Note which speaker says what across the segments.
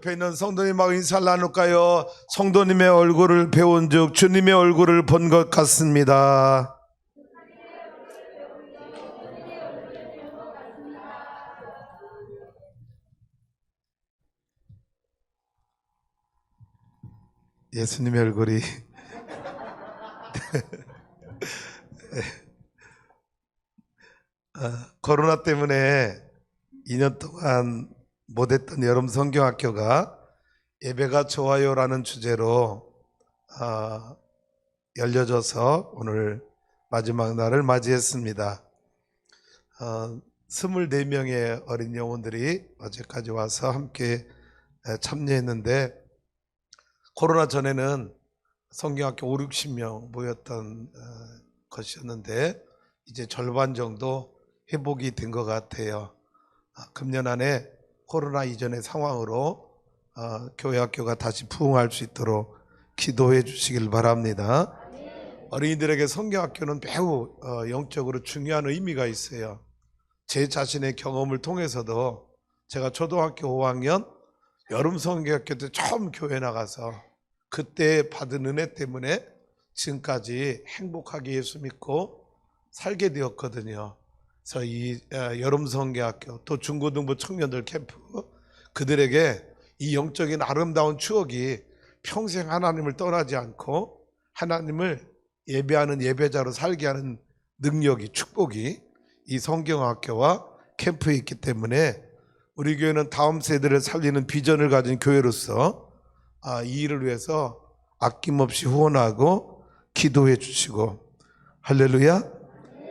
Speaker 1: 옆에 있는 성도님하고 인사를 나눌까요? 성도님의 얼굴을 배운 즉 주님의 얼굴을 본 것 같습니다. 예수님의 얼굴이 코로나 때문에 2년 동안 못했던 여름 성경학교가 예배가 좋아요라는 주제로 열려져서 오늘 마지막 날을 맞이했습니다. 24명의 어린 영혼들이 어제까지 와서 함께 참여했는데, 코로나 전에는 성경학교 5, 60명 모였던 것이었는데 이제 절반 정도 회복이 된 것 같아요. 금년 안에 코로나 이전의 상황으로 교회 학교가 다시 부흥할 수 있도록 기도해 주시길 바랍니다. 어린이들에게 성경학교는 매우 영적으로 중요한 의미가 있어요. 제 자신의 경험을 통해서도 제가 초등학교 5학년 여름 성경학교 때 처음 교회 나가서 그때 받은 은혜 때문에 지금까지 행복하게 예수 믿고 살게 되었거든요. 그래서 이 여름 성경학교 또 중고등부 청년들 캠프, 그들에게 이 영적인 아름다운 추억이 평생 하나님을 떠나지 않고 하나님을 예배하는 예배자로 살게 하는 능력이, 축복이 이 성경학교와 캠프에 있기 때문에 우리 교회는 다음 세대를 살리는 비전을 가진 교회로서 이 일을 위해서 아낌없이 후원하고 기도해 주시고, 할렐루야.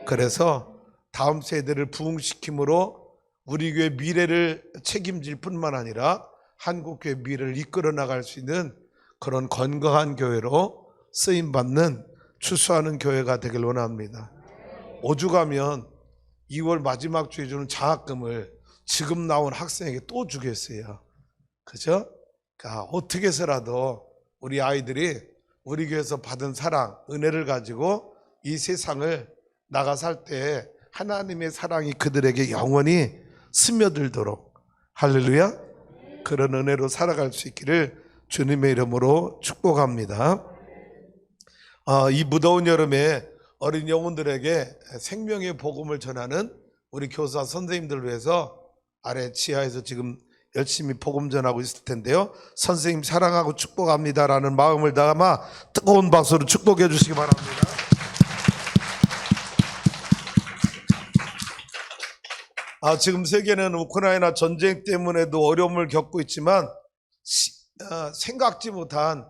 Speaker 1: 그래서 다음 세대를 부흥시킴으로 우리 교회 미래를 책임질 뿐만 아니라 한국교회 미래를 이끌어 나갈 수 있는 그런 건강한 교회로 쓰임받는 추수하는 교회가 되길 원합니다. 오죽하면 2월 마지막 주에 주는 장학금을 지금 나온 학생에게 또 주겠어요. 그죠? 그러니까 어떻게 해서라도 우리 아이들이 우리 교회에서 받은 사랑, 은혜를 가지고 이 세상을 나가 살 때 하나님의 사랑이 그들에게 영원히 스며들도록, 할렐루야, 그런 은혜로 살아갈 수 있기를 주님의 이름으로 축복합니다. 이 무더운 여름에 어린 영혼들에게 생명의 복음을 전하는 우리 교사 선생님들을 위해서 아래 지하에서 지금 열심히 복음 전하고 있을 텐데요, 선생님 사랑하고 축복합니다라는 마음을 담아 뜨거운 박수로 축복해 주시기 바랍니다. 지금 세계는 우크라이나 전쟁 때문에도 어려움을 겪고 있지만 생각지 못한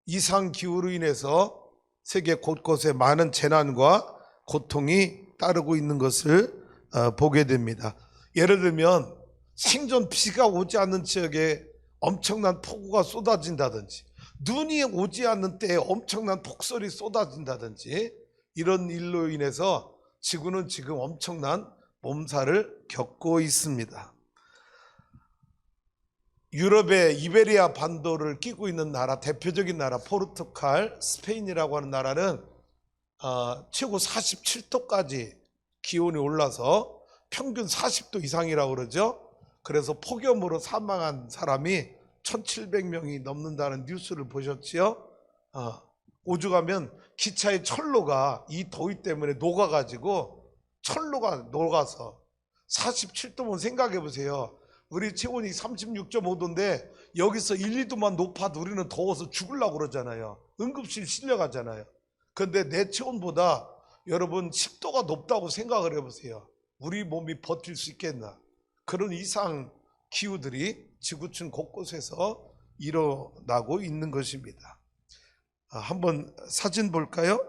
Speaker 1: 이상기후로 인해서 세계 곳곳에 많은 재난과 고통이 따르고 있는 것을 보게 됩니다. 예를 들면 생전 비가 오지 않는 지역에 엄청난 폭우가 쏟아진다든지, 눈이 오지 않는 때에 엄청난 폭설이 쏟아진다든지, 이런 일로 인해서 지구는 지금 엄청난 몸살을 겪고 있습니다. 유럽의 이베리아 반도를 끼고 있는 나라, 대표적인 나라 포르투갈, 스페인이라고 하는 나라는 최고 47도까지 기온이 올라서 평균 40도 이상이라고 그러죠. 그래서 폭염으로 사망한 사람이 1700명이 넘는다는 뉴스를 보셨지요? 오죽하면 기차의 철로가 이 더위 때문에 녹아가지고 철로가 녹아서 47도면 생각해 보세요. 우리 체온이 36.5도인데 여기서 1, 2도만 높아도 우리는 더워서 죽으려고 그러잖아요. 응급실 실려가잖아요. 그런데 내 체온보다 여러분 10도가 높다고 생각을 해보세요. 우리 몸이 버틸 수 있겠나? 그런 이상 기후들이 지구촌 곳곳에서 일어나고 있는 것입니다. 한번 사진 볼까요?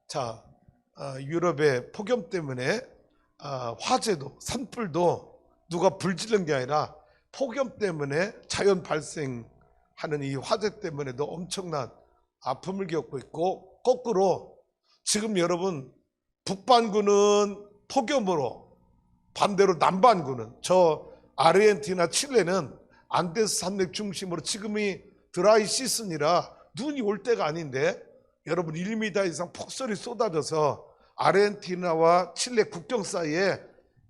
Speaker 1: 자, 유럽의 폭염 때문에 화재도, 산불도 누가 불 지른 게 아니라 폭염 때문에 자연 발생하는 이 화재 때문에도 엄청난 아픔을 겪고 있고, 거꾸로 지금 여러분 북반구는 폭염으로, 반대로 남반구는, 저 아르헨티나, 칠레는 안데스 산맥 중심으로 지금이 드라이 시즌이라 눈이 올 때가 아닌데 여러분 1m 이상 폭설이 쏟아져서 아르헨티나와 칠레 국경 사이에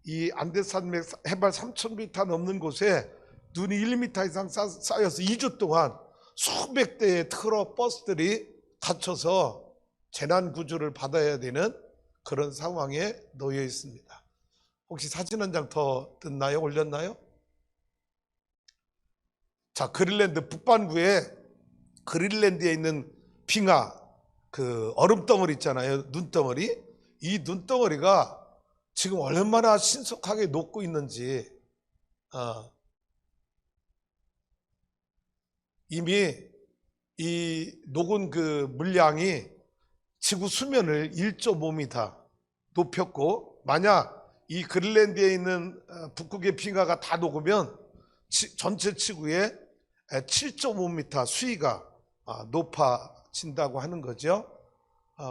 Speaker 1: 이 안데스 산맥 해발 3000m 넘는 곳에 눈이 1m 이상 쌓여서 2주 동안 수백 대의 트럭, 버스들이 갇혀서 재난 구조를 받아야 되는 그런 상황에 놓여 있습니다. 혹시 사진 한 장 더 떴나요? 올렸나요? 자, 그린랜드 북반구에 그린랜드에 있는 빙하, 그 얼음덩어리 있잖아요. 눈덩어리. 이 눈덩어리가 지금 얼마나 신속하게 녹고 있는지 이미 이 녹은 그 물량이 지구 수면을 1.5m 높였고, 만약 이 그린랜드에 있는 북극의 빙하가 다 녹으면 전체 지구의 7.5m 수위가 높아진다고 하는 거죠.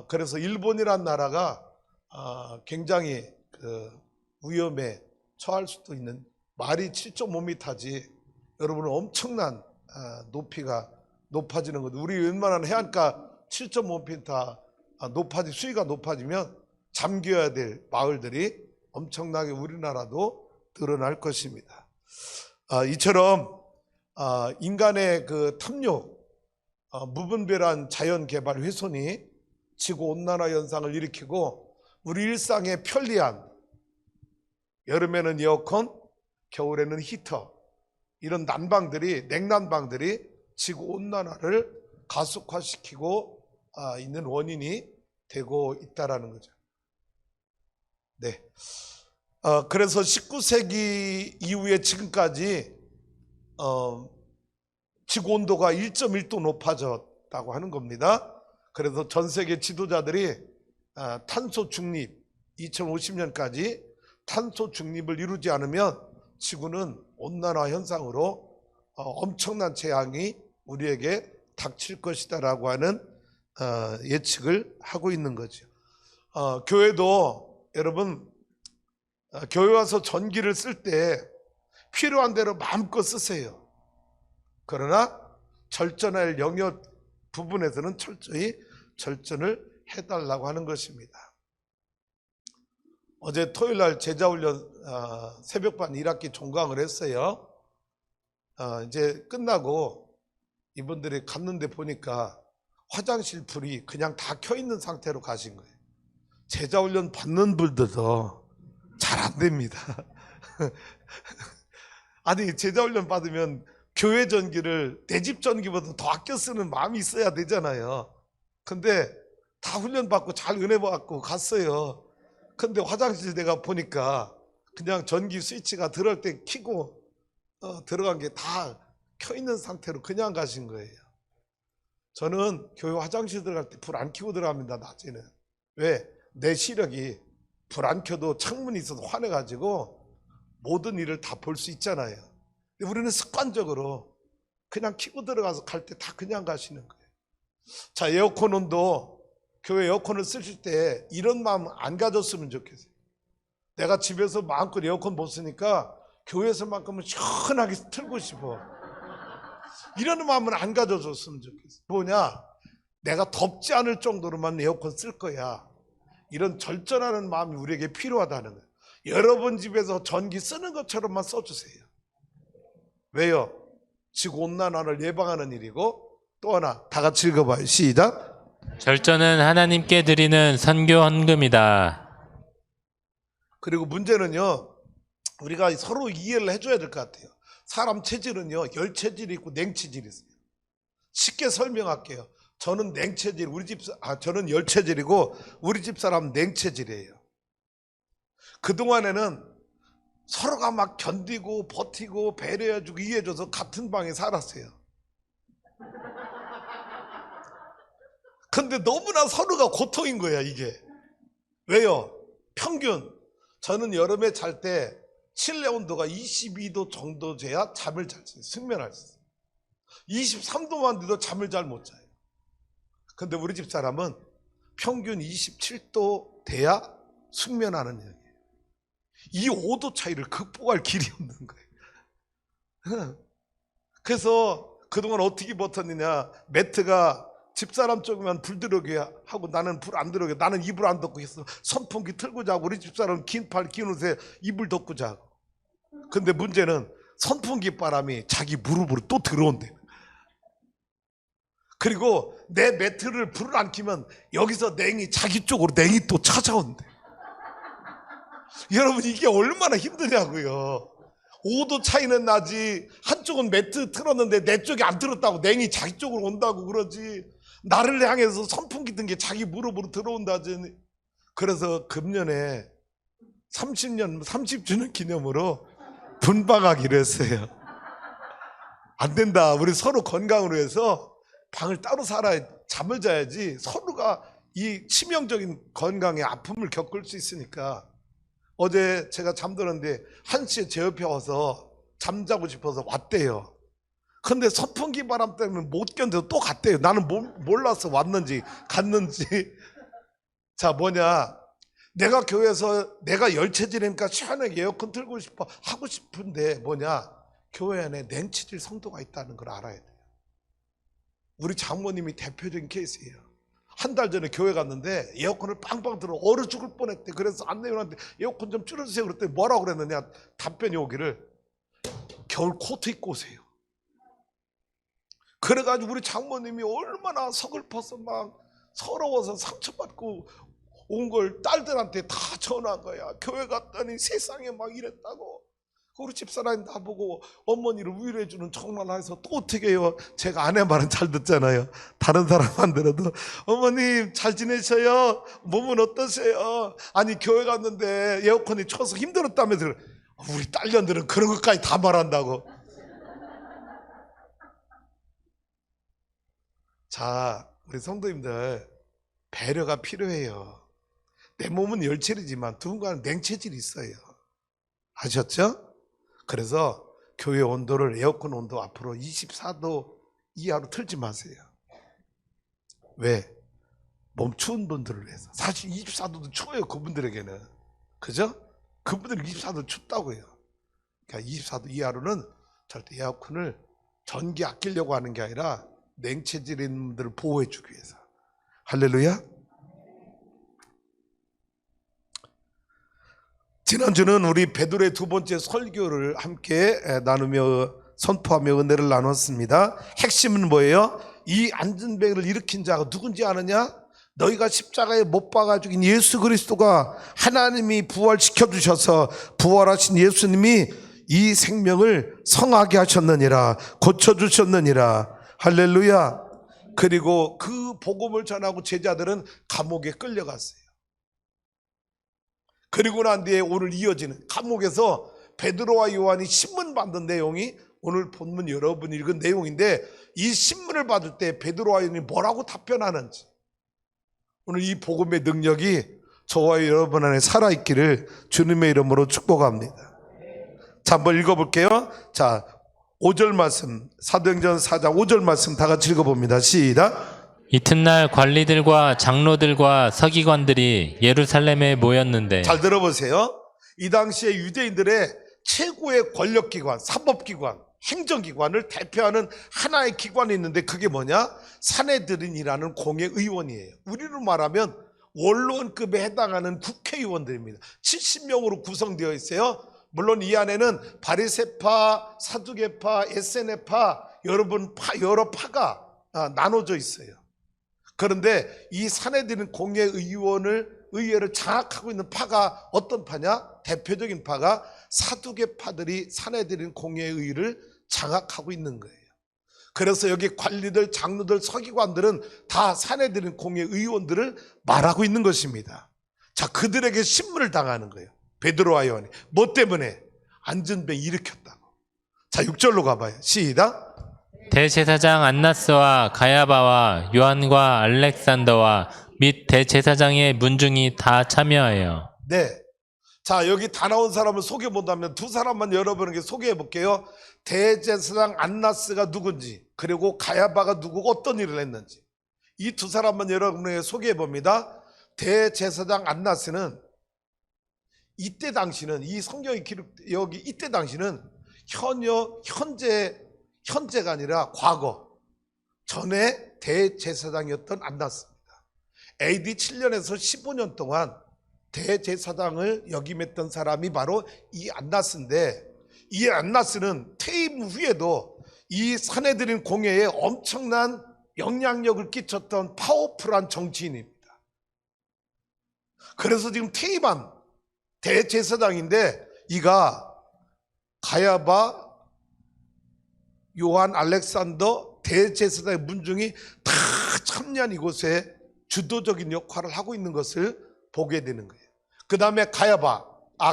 Speaker 1: 그래서 일본이란 나라가 굉장히 그 위험에 처할 수도 있는, 말이 7.5m지 여러분은 엄청난 높이가 높아지는 거죠. 우리 웬만한 해안가 7.5m 높아지, 수위가 높아지면 잠겨야 될 마을들이 엄청나게 우리나라도 늘어날 것입니다. 이처럼 인간의 그 탐욕, 무분별한 자연 개발 훼손이 지구 온난화 현상을 일으키고, 우리 일상의 편리한, 여름에는 에어컨, 겨울에는 히터, 이런 난방들이, 냉난방들이 지구 온난화를 가속화시키고 있는 원인이 되고 있다라는 거죠. 네. 그래서 19세기 이후에 지금까지 지구 온도가 1.1도 높아졌다고 하는 겁니다. 그래서 전 세계 지도자들이 탄소 중립, 2050년까지 탄소 중립을 이루지 않으면 지구는 온난화 현상으로 엄청난 재앙이 우리에게 닥칠 것이다라고 하는 예측을 하고 있는 거죠. 교회도 여러분, 교회 와서 전기를 쓸 때 필요한 대로 마음껏 쓰세요. 그러나 절전할 영역 부분에서는 철저히 절전을 해달라고 하는 것입니다. 어제 토요일날 제자훈련 새벽반 1학기 종강을 했어요. 이제 끝나고 이분들이 갔는데 보니까 화장실 불이 그냥 다 켜있는 상태로 가신 거예요. 제자훈련 받는 분들도 잘 안 됩니다. 아니, 제자훈련 받으면 교회 전기를 내 집 전기보다 더 아껴 쓰는 마음이 있어야 되잖아요. 근데 다 훈련 받고 잘 은혜 받고 갔어요. 근데 화장실 내가 보니까 그냥 전기 스위치가 들어올 때 켜고 들어간 게 다 켜있는 상태로 그냥 가신 거예요. 저는 교회 화장실 들어갈 때 불 안 켜고 들어갑니다, 낮에는. 왜? 내 시력이 불 안 켜도 창문이 있어서 환해가지고 모든 일을 다 볼 수 있잖아요. 근데 우리는 습관적으로 그냥 켜고 들어가서 갈 때 다 그냥 가시는 거예요. 자, 에어컨 온도, 교회 에어컨을 쓰실 때 이런 마음 안 가졌으면 좋겠어요. 내가 집에서 마음껏 에어컨 못 쓰니까 교회에서만큼은 시원하게 틀고 싶어. 이런 마음은 안 가져줬으면 좋겠어요. 뭐냐? 내가 덥지 않을 정도로만 에어컨 쓸 거야. 이런 절전하는 마음이 우리에게 필요하다는 거예요. 여러분 집에서 전기 쓰는 것처럼만 써주세요. 왜요? 지구온난화를 예방하는 일이고, 또 하나 다 같이 읽어봐요. 시작.
Speaker 2: 절전은 하나님께 드리는 선교 헌금이다.
Speaker 1: 그리고 문제는요, 우리가 서로 이해를 해줘야 될 것 같아요. 사람 체질은요, 열체질이 있고 냉체질이 있어요. 쉽게 설명할게요. 저는 냉체질, 저는 열체질이고 우리 집 사람 냉체질이에요. 그동안에는 서로가 막 견디고 버티고 배려해주고 이해해줘서 같은 방에 살았어요. 근데 너무나 서로가 고통인 거야, 이게. 왜요? 평균 저는 여름에 잘 때 실내 온도가 22도 정도 돼야 잠을 잘 자요. 숙면할 수 있어요. 23도만 돼도 잠을 잘 못 자요. 근데 우리 집 사람은 평균 27도 돼야 숙면하는 형이에요. 이 5도 차이를 극복할 길이 없는 거예요. 그래서 그동안 어떻게 버텼느냐, 매트가 집사람 쪽이면 불 들어오게 하고 나는 불 안 들어오게, 나는 이불 안 덮고 있어. 선풍기 틀고 자고, 우리 집사람은 긴 팔 긴 옷에 이불 덮고 자고. 근데 문제는 선풍기 바람이 자기 무릎으로 또 들어온대. 그리고 내 매트를 불을 안 켜면 여기서 냉이 자기 쪽으로 냉이 또 찾아온대. 여러분 이게 얼마나 힘드냐고요. 5도 차이는 나지. 한쪽은 매트 틀었는데 내 쪽이 안 틀었다고 냉이 자기 쪽으로 온다고 그러지. 나를 향해서 선풍기 든 게 자기 무릎으로 들어온다지. 그래서 금년에 30주년 기념으로 분방하기로 했어요. 안 된다. 우리 서로 건강으로 해서 방을 따로 살아야 잠을 자야지 서로가 이 치명적인 건강에 아픔을 겪을 수 있으니까. 어제 제가 잠들었는데 1시에 제 옆에 와서 잠자고 싶어서 왔대요. 근데 선풍기 바람 때문에 못 견뎌서 또 갔대요. 나는 몰라서 왔는지 갔는지. 자, 뭐냐, 내가 교회에서 내가 열체질이니까 시원하게 에어컨 틀고 싶어 하고 싶은데 뭐냐, 교회 안에 냉체질 성도가 있다는 걸 알아야 돼요. 우리 장모님이 대표적인 케이스예요. 한 달 전에 교회 갔는데 에어컨을 빵빵 틀어 얼어 죽을 뻔했대. 그래서 안내원한테 에어컨 좀 줄여주세요 그랬더니 뭐라고 그랬느냐, 답변이 오기를 겨울 코트 입고 오세요. 그래가지고 우리 장모님이 얼마나 서글퍼서 막 서러워서 상처받고 온 걸 딸들한테 다 전화한 거야. 교회 갔더니 세상에 막 이랬다고. 우리 집사람이 나보고 어머니를 위로해주는 전화를 해서 또 어떻게 해요? 제가 아내 말은 잘 듣잖아요. 다른 사람 안 들어도 어머님 잘 지내셔요? 몸은 어떠세요? 아니 교회 갔는데 에어컨이 쳐서 힘들었다면서. 우리 딸년들은 그런 것까지 다 말한다고. 자, 우리 성도님들 배려가 필요해요. 내 몸은 열체리지만 누군가는 냉체질이 있어요. 아셨죠? 그래서 교회 온도를 에어컨 온도 앞으로 24도 이하로 틀지 마세요. 왜? 몸 추운 분들을 위해서. 사실 24도도 추워요, 그분들에게는. 그죠? 그분들은 24도 춥다고요. 그러니까 24도 이하로는 절대 에어컨을 전기 아끼려고 하는 게 아니라 냉체질인 분들을 보호해 주기 위해서. 할렐루야. 지난주는 우리 베드로의 두 번째 설교를 함께 나누며 선포하며 은혜를 나눴습니다. 핵심은 뭐예요? 이 안전병을 일으킨 자가 누군지 아느냐? 너희가 십자가에 못 박아 죽인 예수 그리스도가 하나님이 부활시켜 주셔서 부활하신 예수님이 이 생명을 성하게 하셨느니라, 고쳐주셨느니라. 할렐루야. 그리고 그 복음을 전하고 제자들은 감옥에 끌려갔어요. 그리고 난 뒤에 오늘 이어지는 감옥에서 베드로와 요한이 신문 받은 내용이 오늘 본문 여러분이 읽은 내용인데, 이 신문을 받을 때 베드로와 요한이 뭐라고 답변하는지, 오늘 이 복음의 능력이 저와 여러분 안에 살아있기를 주님의 이름으로 축복합니다. 자, 한번 읽어볼게요. 자, 5절 말씀, 사도행전 4장 5절 말씀 다 같이 읽어봅니다. 시작.
Speaker 2: 이튿날 관리들과 장로들과 서기관들이 예루살렘에 모였는데,
Speaker 1: 잘 들어보세요. 이 당시에 유대인들의 최고의 권력기관, 사법기관, 행정기관을 대표하는 하나의 기관이 있는데 그게 뭐냐? 산헤드린이라는 공회의원이에요. 우리로 말하면 원로원급에 해당하는 국회의원들입니다. 70명으로 구성되어 있어요. 물론 이 안에는 바리새파, 사두개파, 에세네파, 여러 파가 나눠져 있어요. 그런데 이 산헤드린 의회를 장악하고 있는 파가 어떤 파냐? 대표적인 파가 사두개파들이 산헤드린 공회의를 장악하고 있는 거예요. 그래서 여기 관리들, 장로들, 서기관들은 다 산헤드린 공회의원들을 말하고 있는 것입니다. 자, 그들에게 신문을 당하는 거예요. 베드로와 요한이. 뭐 때문에? 안전병 일으켰다고. 자, 6절로 가봐요. 시작.
Speaker 2: 대제사장 안나스와 가야바와 요한과 알렉산더와 및 대제사장의 문중이 다 참여하여.
Speaker 1: 네. 자, 여기 다 나온 사람을 소개해 본다면 두 사람만 여러분에게 소개해 볼게요. 대제사장 안나스가 누군지, 그리고 가야바가 누구고 어떤 일을 했는지, 이 두 사람만 여러분에게 소개해 봅니다. 대제사장 안나스는 이때 당시는, 이 성경의 기록 여기 이때 당시는 현재가 아니라 과거 전에 대제사장이었던 안나스입니다. AD 7년에서 15년 동안 대제사장을 역임했던 사람이 바로 이 안나스인데, 이 안나스는 퇴임 후에도 이 사내들인 공회에 엄청난 영향력을 끼쳤던 파워풀한 정치인입니다. 그래서 지금 퇴임한 대제사장인데 이가 가야바, 요한, 알렉산더 대제사장의 문중이 다 참여한 이곳에 주도적인 역할을 하고 있는 것을 보게 되는 거예요. 그 다음에 가야바.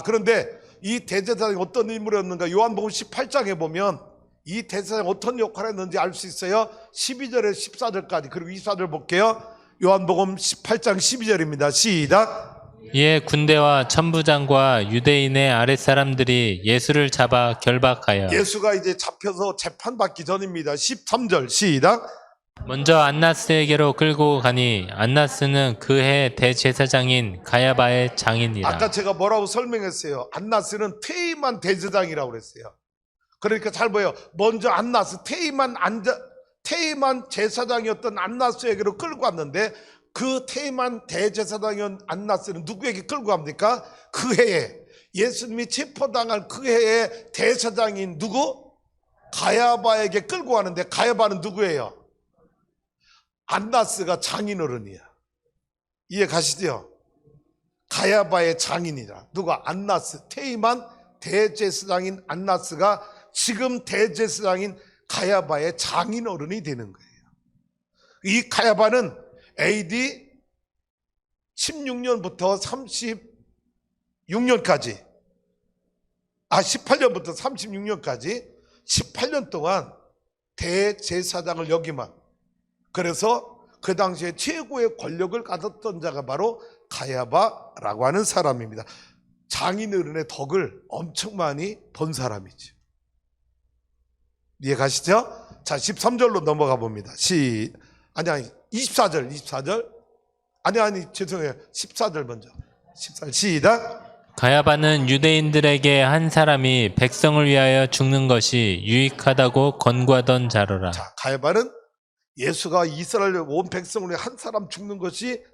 Speaker 1: 그런데 이 대제사장이 어떤 인물이었는가? 요한복음 18장에 보면 이 대제사장이 어떤 역할을 했는지 알 수 있어요. 12절에서 14절까지. 그리고 24절 볼게요. 요한복음 18장 12절입니다. 시작.
Speaker 2: 이에 군대와 천부장과 유대인의 아랫사람들이 예수를 잡아 결박하여
Speaker 1: 예수가 이제 잡혀서 재판받기 전입니다. 13절 시작.
Speaker 2: 먼저 안나스에게로 끌고 가니 안나스는 그해 대제사장인 가야바의 장인이라.
Speaker 1: 아까 제가 뭐라고 설명했어요? 안나스는 퇴임한 대제사장이라고 그랬어요. 그러니까 잘 보여요. 먼저 안나스 퇴임한 제사장이었던 안나스에게로 끌고 왔는데 그 퇴임한 대제사장이었던 안나스는 누구에게 끌고 갑니까? 그 해에 예수님이 체포당할 그 해에 대제사장인 누구? 가야바에게 끌고 가는데 가야바는 누구예요? 안나스가 장인어른이야. 이해 가시죠? 가야바의 장인이라. 누가? 안나스. 퇴임한 대제사장인 안나스가 지금 대제사장인 가야바의 장인어른이 되는 거예요. 이 가야바는 AD 16년부터 36년까지 18년부터 36년까지 18년 동안 대제사장을 역임한, 그래서 그 당시에 최고의 권력을 가졌던 자가 바로 가야바라고 하는 사람입니다. 장인어른의 덕을 엄청 많이 본 사람이죠. 이해 가시죠? 자, 13절로 넘어가 봅니다. 24절. 죄송해요. 14절 먼저. 14절 시작.
Speaker 2: 가야바는 유대인들에게 한 사람이 백성을 위하여 죽는 것이 유익하다고 권고하던 자로라.
Speaker 1: 자, 가야바는 예수가 이스라엘 온 백성을 위해 한 사람 죽는 것이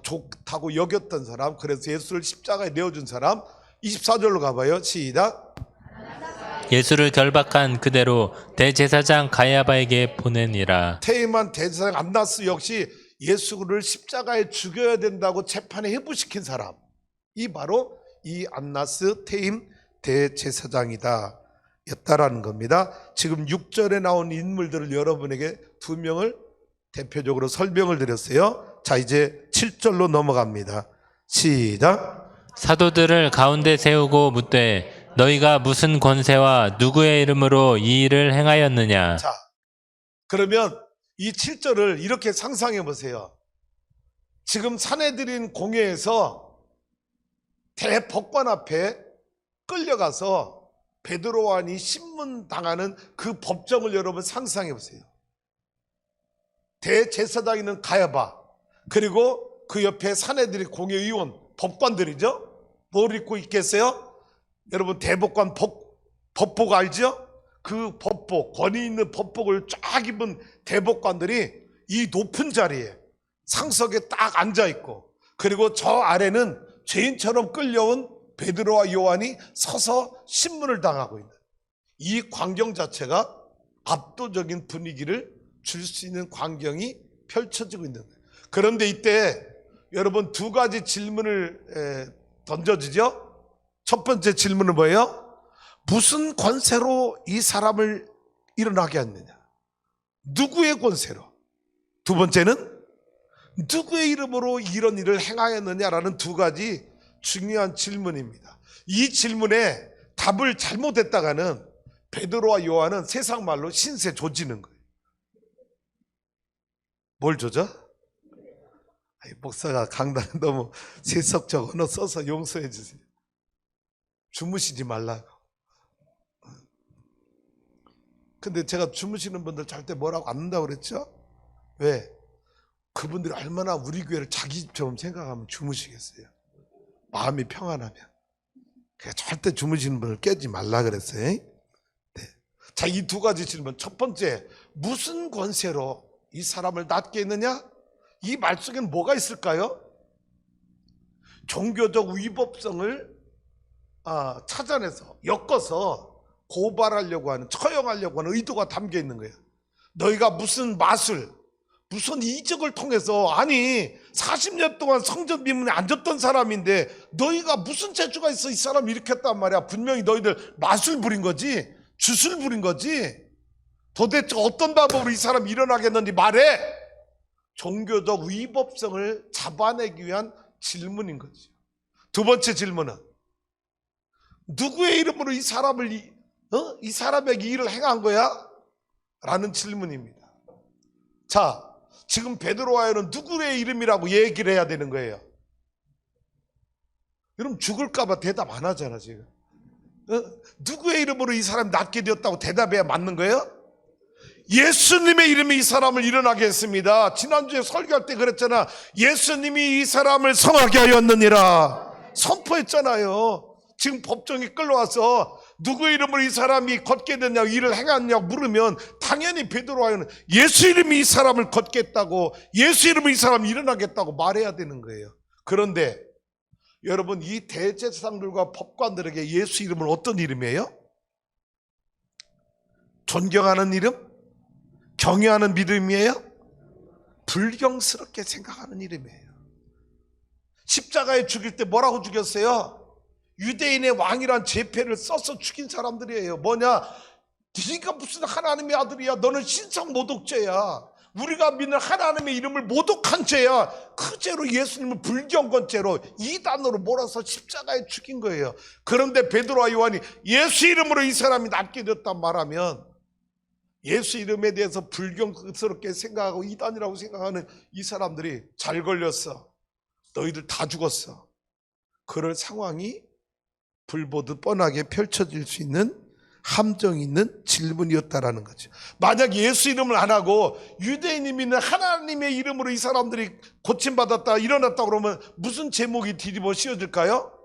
Speaker 1: 좋다고 여겼던 사람, 그래서 예수를 십자가에 내어준 사람. 24절로 가봐요. 시작.
Speaker 2: 예수를 결박한 그대로 대제사장 가야바에게 보내니라.
Speaker 1: 퇴임한 대제사장 안나스 역시 예수를 십자가에 죽여야 된다고 재판에 회부시킨 사람, 이 바로 이 안나스 퇴임 대제사장이다 였다라는 겁니다. 지금 6절에 나온 인물들을 여러분에게 두 명을 대표적으로 설명을 드렸어요. 자, 이제 7절로 넘어갑니다. 시작.
Speaker 2: 사도들을 가운데 세우고 묻되 너희가 무슨 권세와 누구의 이름으로 이 일을 행하였느냐.
Speaker 1: 자, 그러면 이 7절을 이렇게 상상해 보세요. 지금 사내들인 공회에서 대법관 앞에 끌려가서 베드로와니 신문당하는 그 법정을 여러분 상상해 보세요. 대제사장이는 가야바, 그리고 그 옆에 사내들이 공회의원, 법관들이죠. 뭘 입고 있겠어요? 여러분 대법관 법복 알죠? 그 법복, 권위 있는 법복을 쫙 입은 대법관들이 이 높은 자리에 상석에 딱 앉아 있고, 그리고 저 아래는 죄인처럼 끌려온 베드로와 요한이 서서 신문을 당하고 있는 이 광경 자체가 압도적인 분위기를 줄 수 있는 광경이 펼쳐지고 있는 거예요. 그런데 이때 여러분 두 가지 질문을 던져지죠. 첫 번째 질문은 뭐예요? 무슨 권세로 이 사람을 일어나게 했느냐? 누구의 권세로? 두 번째는 누구의 이름으로 이런 일을 행하였느냐라는 두 가지 중요한 질문입니다. 이 질문에 답을 잘못했다가는 베드로와 요한은 세상 말로 신세 조지는 거예요. 뭘 조져? 목사가 강단에 너무 세속적 언어 써서 용서해 주세요. 주무시지 말라고. 근데 제가 주무시는 분들 절대 뭐라고 안 한다고 그랬죠? 왜? 그분들이 얼마나 우리 교회를 자기 집처럼 생각하면 주무시겠어요. 마음이 평안하면. 그러니까 절대 주무시는 분을 깨지 말라 그랬어요. 네. 자, 이 두 가지 질문. 첫 번째, 무슨 권세로 이 사람을 낫게 했느냐? 이 말 속에는 뭐가 있을까요? 종교적 위법성을 찾아내서 엮어서 고발하려고 하는, 처형하려고 하는 의도가 담겨 있는 거예요. 너희가 무슨 마술, 무슨 이적을 통해서, 아니 40년 동안 성전 비문에 앉았던 사람인데 너희가 무슨 재주가 있어 이 사람 일으켰단 말이야. 분명히 너희들 마술 부린 거지, 주술 부린 거지. 도대체 어떤 방법으로 이 사람이 일어나겠는지 말해. 종교적 위법성을 잡아내기 위한 질문인 거죠. 두 번째 질문은 누구의 이름으로 이 사람에게 일을 행한 거야? 라는 질문입니다. 자, 지금 베드로와요는 누구의 이름이라고 얘기를 해야 되는 거예요? 여러분 죽을까봐 대답 안 하잖아 지금. 누구의 이름으로 이 사람이 낫게 되었다고 대답해야 맞는 거예요? 예수님의 이름이 이 사람을 일어나게 했습니다. 지난주에 설교할 때 그랬잖아. 예수님이 이 사람을 성하게 하였느니라 선포했잖아요. 지금 법정에 끌려와서 누구의 이름으로 이 사람이 걷게 됐냐고, 일을 행했냐고 물으면 당연히 베드로와요는 예수 이름이 이 사람을 걷게 했다고, 예수 이름으로 이 사람이 일어나겠다고 말해야 되는 거예요. 그런데 여러분, 이 대제사장들과 법관들에게 예수 이름은 어떤 이름이에요? 존경하는 이름? 경외하는 믿음이에요? 불경스럽게 생각하는 이름이에요. 십자가에 죽일 때 뭐라고 죽였어요? 유대인의 왕이란 제패를 써서 죽인 사람들이에요. 뭐냐? 네가 무슨 하나님의 아들이야? 너는 신성 모독죄야. 우리가 믿는 하나님의 이름을 모독한 죄야. 그 죄로 예수님을 불경건죄로 이단으로 몰아서 십자가에 죽인 거예요. 그런데 베드로와 요한이 예수 이름으로 이 사람이 낫게 됐단 말하면, 예수 이름에 대해서 불경스럽게 생각하고 이단이라고 생각하는 이 사람들이 잘 걸렸어. 너희들 다 죽었어. 그럴 상황이 불보듯 뻔하게 펼쳐질 수 있는 함정 있는 질문이었다라는 거죠. 만약 예수 이름을 안 하고 유대인이 믿는 하나님의 이름으로 이 사람들이 고침받았다, 일어났다 그러면 무슨 제목이 뒤집어 씌워질까요?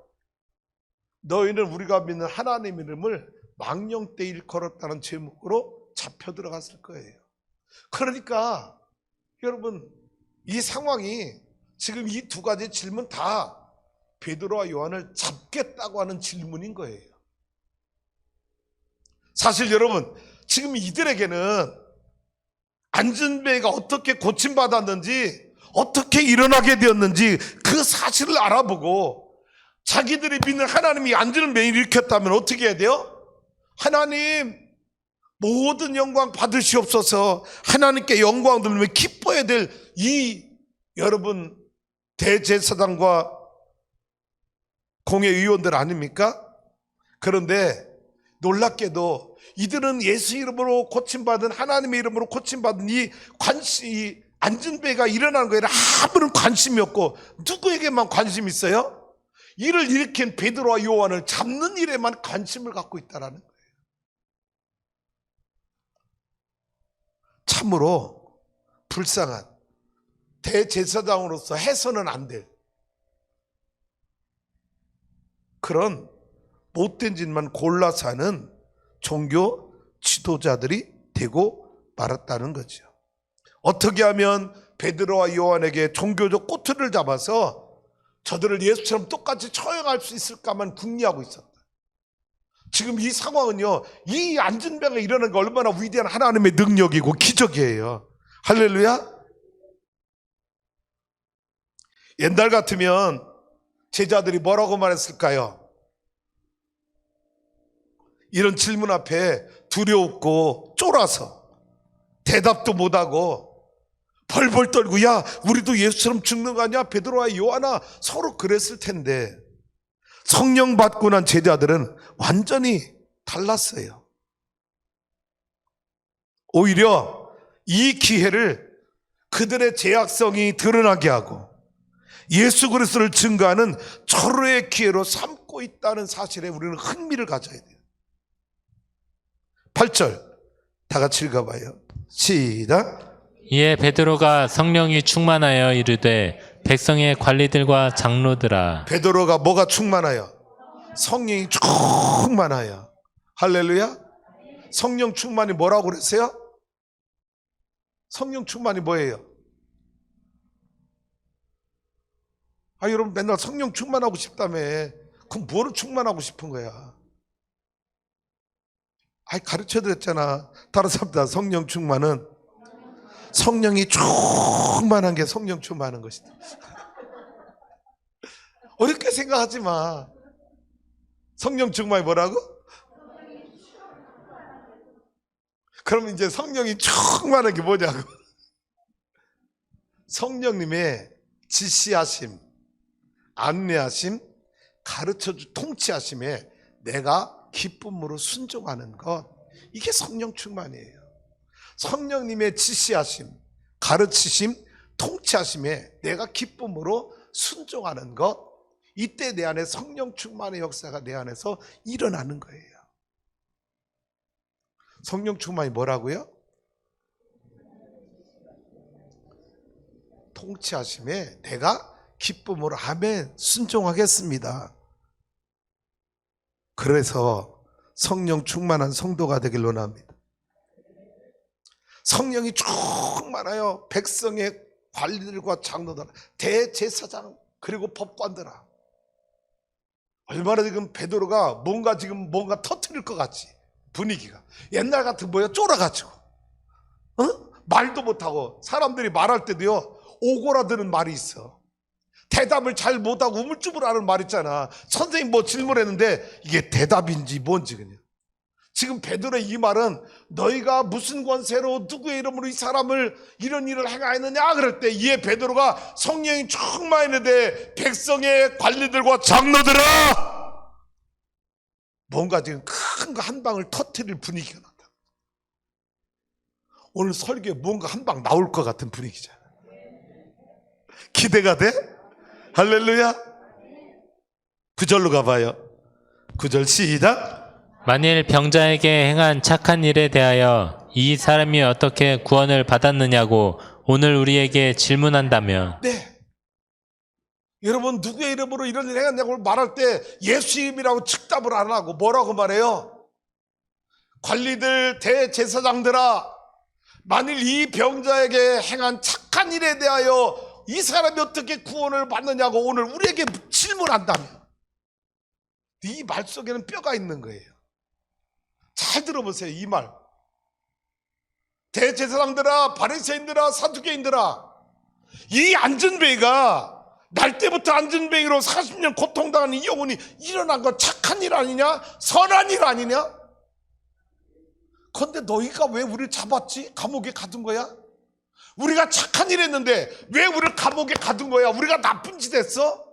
Speaker 1: 너희는 우리가 믿는 하나님 이름을 망령되 일컬었다는 제목으로 잡혀 들어갔을 거예요. 그러니까 여러분, 이 상황이 지금 이 두 가지 질문 다 베드로와 요한을 잡겠다고 하는 질문인 거예요. 사실 여러분, 지금 이들에게는 안전뱅이가 어떻게 고침받았는지, 어떻게 일어나게 되었는지 그 사실을 알아보고 자기들이 믿는 하나님이 안전뱅이를 일으켰다면 어떻게 해야 돼요? 하나님 모든 영광 받으시옵소서, 하나님께 영광 돌리며 기뻐해야 될 이 여러분 대제사장과 공회의원들 아닙니까? 그런데 놀랍게도 이들은 예수 이름으로 고침받은, 하나님의 이름으로 고침받은 이 안전뱅이가 일어나는 거에는 아무런 관심이 없고 누구에게만 관심이 있어요? 이를 일으킨 베드로와 요한을 잡는 일에만 관심을 갖고 있다라는 거예요. 참으로 불쌍한 대제사장으로서 해서는 안 될 그런 못된 짓만 골라서 하는 종교 지도자들이 되고 말았다는 거죠. 어떻게 하면 베드로와 요한에게 종교적 꼬투리를 잡아서 저들을 예수처럼 똑같이 처형할 수 있을까만 궁리하고 있었다. 지금 이 상황은요, 이 안전병에 일어나는 게 얼마나 위대한 하나님의 능력이고 기적이에요. 할렐루야. 옛날 같으면 제자들이 뭐라고 말했을까요? 이런 질문 앞에 두려웠고 쫄아서 대답도 못하고 벌벌 떨고, 야 우리도 예수처럼 죽는 거 아니야? 베드로와 요한아, 서로 그랬을 텐데 성령 받고 난 제자들은 완전히 달랐어요. 오히려 이 기회를 그들의 죄악성이 드러나게 하고 예수 그리스도를 증거하는 절호의 기회로 삼고 있다는 사실에 우리는 흥미를 가져야 돼요. 8절 다 같이 읽어봐요. 시작.
Speaker 2: 이에 베드로가 성령이 충만하여 이르되 백성의 관리들과 장로들아.
Speaker 1: 베드로가 뭐가 충만하여? 성령이 충만하여. 할렐루야. 성령 충만이 뭐라고 그랬어요? 성령 충만이 뭐예요? 여러분 맨날 성령 충만하고 싶다며. 그럼 뭐를 충만하고 싶은 거야? 가르쳐 드렸잖아. 다른 사람들 성령 충만은 성령이 충만한 게 성령 충만한 것이다. 어렵게 생각하지 마. 성령 충만이 뭐라고? 그럼 이제 성령이 충만한 게 뭐냐고. 성령님의 지시하심, 안내하심, 가르쳐주 통치하심에 내가 기쁨으로 순종하는 것, 이게 성령 충만이에요. 성령님의 지시하심, 가르치심, 통치하심에 내가 기쁨으로 순종하는 것, 이때 내 안에 성령 충만의 역사가 내 안에서 일어나는 거예요. 성령 충만이 뭐라고요? 통치하심에 내가 기쁨으로 아멘 순종하겠습니다. 그래서 성령 충만한 성도가 되길 원합니다. 성령이 충만하여 백성의 관리들과 장로들, 대제사장, 그리고 법관들아, 얼마나 지금 베드로가 뭔가 터뜨릴 것 같지. 분위기가 옛날 같은 뭐야, 쫄아가지고 말도 못하고, 사람들이 말할 때도요 오고라드는 말이 있어. 대답을 잘 못하고 우물쭈물하는 말 있잖아. 선생님 뭐 질문했는데 이게 대답인지 뭔지. 그냥 지금 베드로의 이 말은 너희가 무슨 권세로 누구의 이름으로 이 사람을 이런 일을 행하였느냐 그럴 때, 이에 베드로가 성령이 충만했는데 백성의 관리들과 장로들아, 뭔가 지금 큰 거 한 방을 터뜨릴 분위기가 났다. 오늘 설교에 뭔가 한 방 나올 것 같은 분위기잖아. 기대가 돼? 할렐루야. 9절로 가봐요. 9절 시작.
Speaker 2: 만일 병자에게 행한 착한 일에 대하여 이 사람이 어떻게 구원을 받았느냐고 오늘 우리에게 질문한다면,
Speaker 1: 네, 여러분 누구의 이름으로 이런 일을 행했냐고 말할 때 예수 이름이라고 즉답을 안 하고 뭐라고 말해요? 관리들, 대제사장들아, 만일 이 병자에게 행한 착한 일에 대하여 이 사람이 어떻게 구원을 받느냐고 오늘 우리에게 질문한다면, 이 말 속에는 뼈가 있는 거예요. 잘 들어보세요. 이 말, 대제사장들아, 바리새인들아, 사두개인들아, 이 안전뱅이가 날 때부터 안전뱅이로 40년 고통당하는 이 영혼이 일어난 건 착한 일 아니냐? 선한 일 아니냐? 그런데 너희가 왜 우리를 잡았지? 감옥에 가둔 거야? 우리가 착한 일 했는데 왜 우리를 감옥에 가둔 거야? 우리가 나쁜 짓 했어?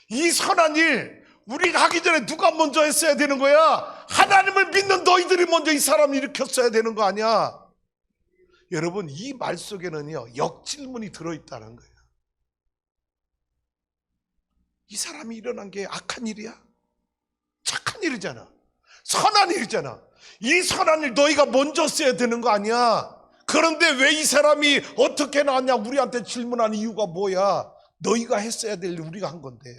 Speaker 1: 이 선한 일 우리가 하기 전에 누가 먼저 했어야 되는 거야? 하나님을 믿는 너희들이 먼저 이 사람을 일으켰어야 되는 거 아니야? 여러분, 이 말 속에는요 역질문이 들어있다는 거예요. 이 사람이 일어난 게 악한 일이야? 착한 일이잖아. 선한 일이잖아. 이 선한 일 너희가 먼저 써야 되는 거 아니야? 그런데 왜 이 사람이 어떻게 나왔냐 우리한테 질문하는 이유가 뭐야? 너희가 했어야 될 일 우리가 한 건데.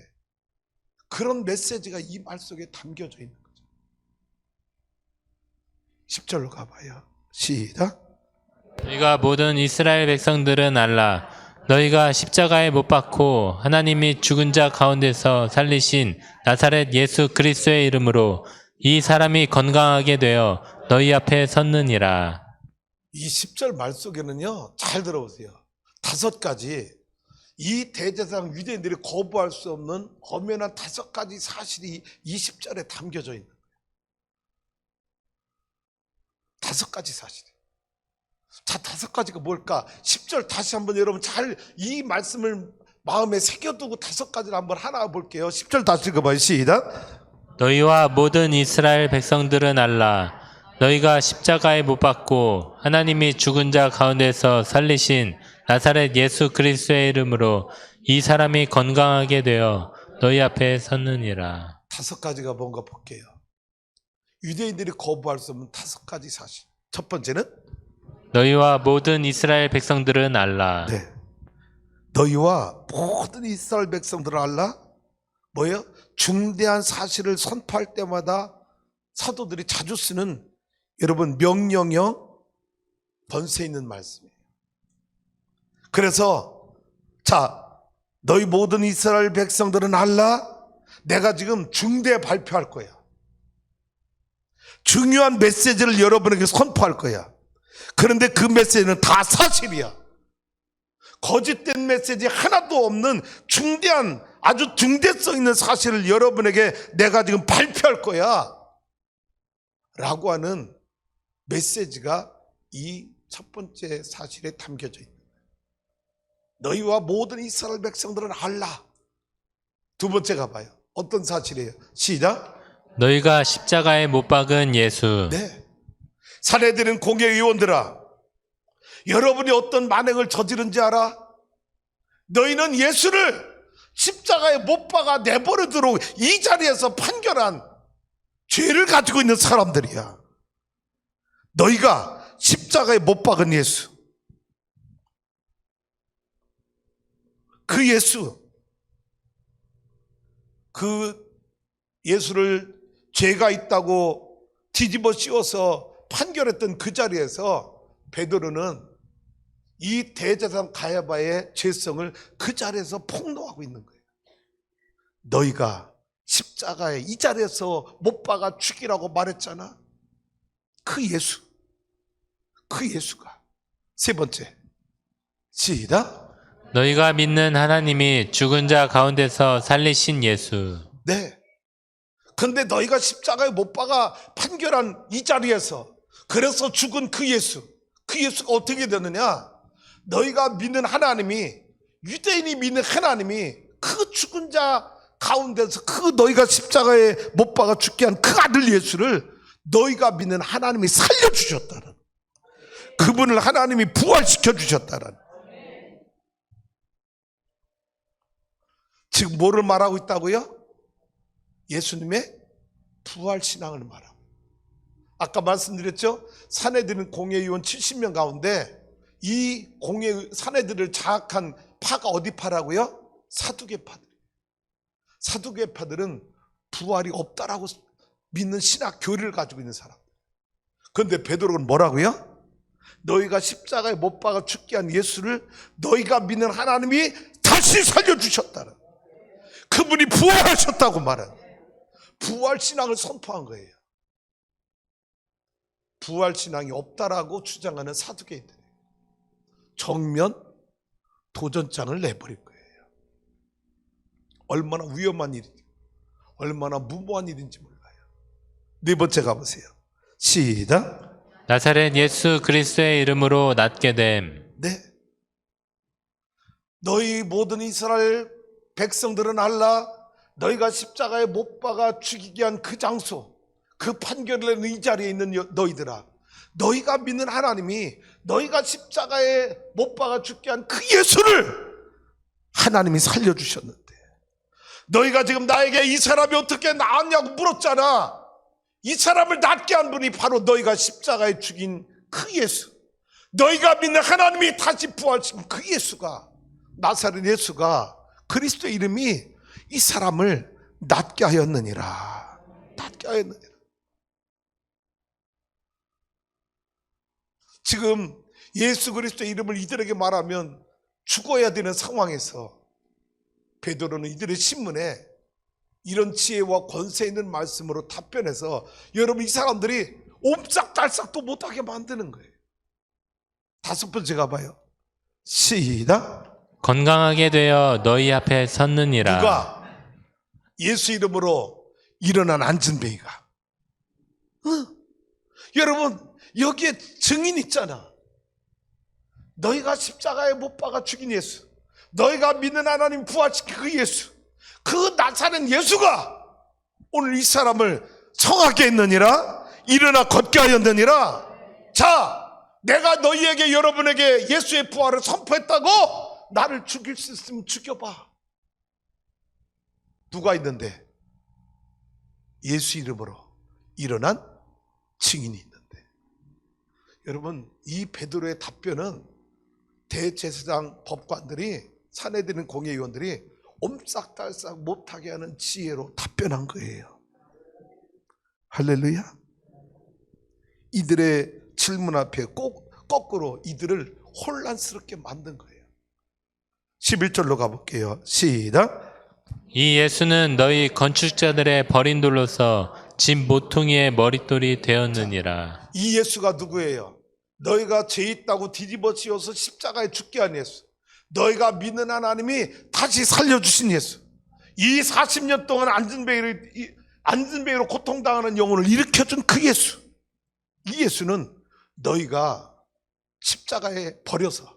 Speaker 1: 그런 메시지가 이 말 속에 담겨져 있는 거죠. 10절로 가봐요. 시작.
Speaker 2: 너희가 모든 이스라엘 백성들은 알라. 너희가 십자가에 못 박고 하나님이 죽은 자 가운데서 살리신 나사렛 예수 그리스도의 이름으로 이 사람이 건강하게 되어 너희 앞에 섰느니라.
Speaker 1: 이 10절 말 속에는요, 잘 들어보세요. 5가지, 이 대제사장 유대인들이 거부할 수 없는 엄연한 5가지 사실이 이 10절에 담겨져 있는 거예요. 5가지 사실. 자, 5가지가 뭘까? 10절 다시 한번 여러분 잘 이 말씀을 마음에 새겨두고 5가지를 한번 하나 볼게요. 10절 다시 읽어봐요. 시작.
Speaker 2: 너희와 모든 이스라엘 백성들은 알라. 너희가 십자가에 못 박고 하나님이 죽은 자 가운데서 살리신 나사렛 예수 그리스도의 이름으로 이 사람이 건강하게 되어 너희 앞에 섰느니라.
Speaker 1: 5가지가 뭔가 볼게요. 유대인들이 거부할 수 없는 5가지 사실. 첫 번째는
Speaker 2: 너희와 모든 이스라엘 백성들은 알라.
Speaker 1: 네, 너희와 모든 이스라엘 백성들을 알라? 뭐예요? 중대한 사실을 선포할 때마다 사도들이 자주 쓰는, 여러분, 명령형 번세 있는 말씀이에요. 그래서 자, 너희 모든 이스라엘 백성들은 알라? 내가 지금 중대 발표할 거야. 중요한 메시지를 여러분에게 선포할 거야. 그런데 그 메시지는 다 사실이야. 거짓된 메시지 하나도 없는 중대한, 아주 중대성 있는 사실을 여러분에게 내가 지금 발표할 거야 라고 하는 메시지가 이 첫 번째 사실에 담겨져 있는 거야. 너희와 모든 이스라엘 백성들은 알라. 두 번째 가봐요. 어떤 사실이에요? 시작.
Speaker 2: 너희가 십자가에 못 박은 예수.
Speaker 1: 네. 사내들은 공회의원들아, 여러분이 어떤 만행을 저지른지 알아? 너희는 예수를 십자가에 못 박아 내버려두고 이 자리에서 판결한 죄를 가지고 있는 사람들이야. 너희가 십자가에 못 박은 예수, 그 예수, 그 예수를 죄가 있다고 뒤집어 씌워서 판결했던 그 자리에서 베드로는 이 대제사장 가야바의 죄성을 그 자리에서 폭로하고 있는 거예요. 너희가 십자가에 이 자리에서 못 박아 죽이라고 말했잖아. 그 예수, 그 예수가. 세 번째, 시작.
Speaker 2: 너희가 믿는 하나님이 죽은 자 가운데서 살리신 예수.
Speaker 1: 네. 근데 너희가 십자가에 못 박아 판결한 이 자리에서, 그래서 죽은 그 예수, 그 예수가 어떻게 되느냐? 너희가 믿는 하나님이, 유대인이 믿는 하나님이 그 죽은 자 가운데서 그 너희가 십자가에 못 박아 죽게 한 그 아들 예수를 너희가 믿는 하나님이 살려주셨다는, 그분을 하나님이 부활시켜 주셨다는. 지금 뭐를 말하고 있다고요? 예수님의 부활신앙을 말하고. 아까 말씀드렸죠? 사내들은 공회의원 70명 가운데 이 사내들을 장악한 파가 어디 파라고요? 사두개파들. 사두개파들은 부활이 없다라고 믿는 신학 교리를 가지고 있는 사람. 그런데 베드로는 뭐라고요? 너희가 십자가에 못 박아 죽게 한 예수를 너희가 믿는 하나님이 다시 살려주셨다는, 그분이 부활하셨다고 말하는 부활신앙을 선포한 거예요. 부활신앙이 없다라고 주장하는 사두개인들 정면 도전장을 내버릴 거예요. 얼마나 위험한 일인지, 얼마나 무모한 일인지 몰라요. 네 번째 가보세요. 시작.
Speaker 2: 나사렛 예수 그리스도의 이름으로 낫게 됨.
Speaker 1: 네. 너희 모든 이스라엘 백성들은 알라. 너희가 십자가에 못 박아 죽이게 한 그 장소, 그 판결을 내는 이 자리에 있는 너희들아, 너희가 믿는 하나님이 너희가 십자가에 못 박아 죽게 한 그 예수를 하나님이 살려주셨는데, 너희가 지금 나에게 이 사람이 어떻게 나았냐고 물었잖아. 이 사람을 낫게 한 분이 바로 너희가 십자가에 죽인 그 예수, 너희가 믿는 하나님이 다시 부활시킨 그 예수가, 나사렛 예수가, 그리스도의 이름이 이 사람을 낫게 하였느니라. 낫게 하였느니라. 지금 예수 그리스도의 이름을 이들에게 말하면 죽어야 되는 상황에서 베드로는 이들의 신문에 이런 지혜와 권세 있는 말씀으로 답변해서 여러분, 이 사람들이 옴짝달싹도 못하게 만드는 거예요. 다섯 번째 가봐요. 시작.
Speaker 2: 건강하게 되어 너희 앞에 섰느니라.
Speaker 1: 누가? 예수 이름으로 일어난 안진뱅이가. 여러분, 여기에 증인 있잖아. 너희가 십자가에 못 박아 죽인 예수, 너희가 믿는 하나님 부활시킨 그 예수, 그 나사렛 예수가 오늘 이 사람을 성하게 했느니라, 일어나 걷게 하였느니라. 자, 내가 너희에게, 여러분에게 예수의 부활을 선포했다고 나를 죽일 수 있으면 죽여봐. 누가 있는데? 예수 이름으로 일어난 증인이 있는데. 여러분, 이 베드로의 답변은 대제사장 법관들이, 사내들은 공회의원들이 옴싹달싹 못하게 하는 지혜로 답변한 거예요. 할렐루야. 이들의 질문 앞에 거꾸로 이들을 혼란스럽게 만든 거예요. 11절로 가볼게요. 시작.
Speaker 2: 이 예수는 너희 건축자들의 버린 돌로서 집 모퉁이의 머릿돌이 되었느니라.
Speaker 1: 이 예수가 누구예요? 너희가 죄 있다고 뒤집어씌워서 십자가에 죽게 한 예수. 너희가 믿는 하나님이 다시 살려주신 예수. 이 40년 동안 안전뱅이로 고통당하는 영혼을 일으켜준 그 예수. 이 예수는 너희가 십자가에 버려서,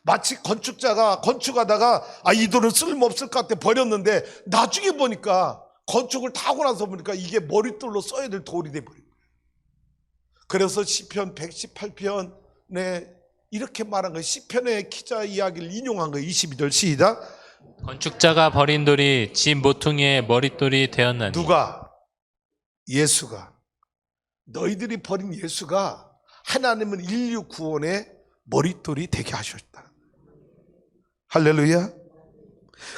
Speaker 1: 마치 건축자가 건축하다가 이 돈은 쓸모없을 것 같아 버렸는데 나중에 보니까, 건축을 다 하고 나서 보니까 이게 머릿돌로 써야 될 돌이 돼버린 거예요. 그래서 시편 118편에 이렇게 말한 거예요. 시편의 기자 이야기를 인용한 거예요. 22절 시작.
Speaker 2: 건축자가 버린 돌이 집 모퉁이의 머릿돌이 되었나니.
Speaker 1: 누가? 예수가. 너희들이 버린 예수가 하나님은 인류 구원의 머릿돌이 되게 하셨다. 할렐루야.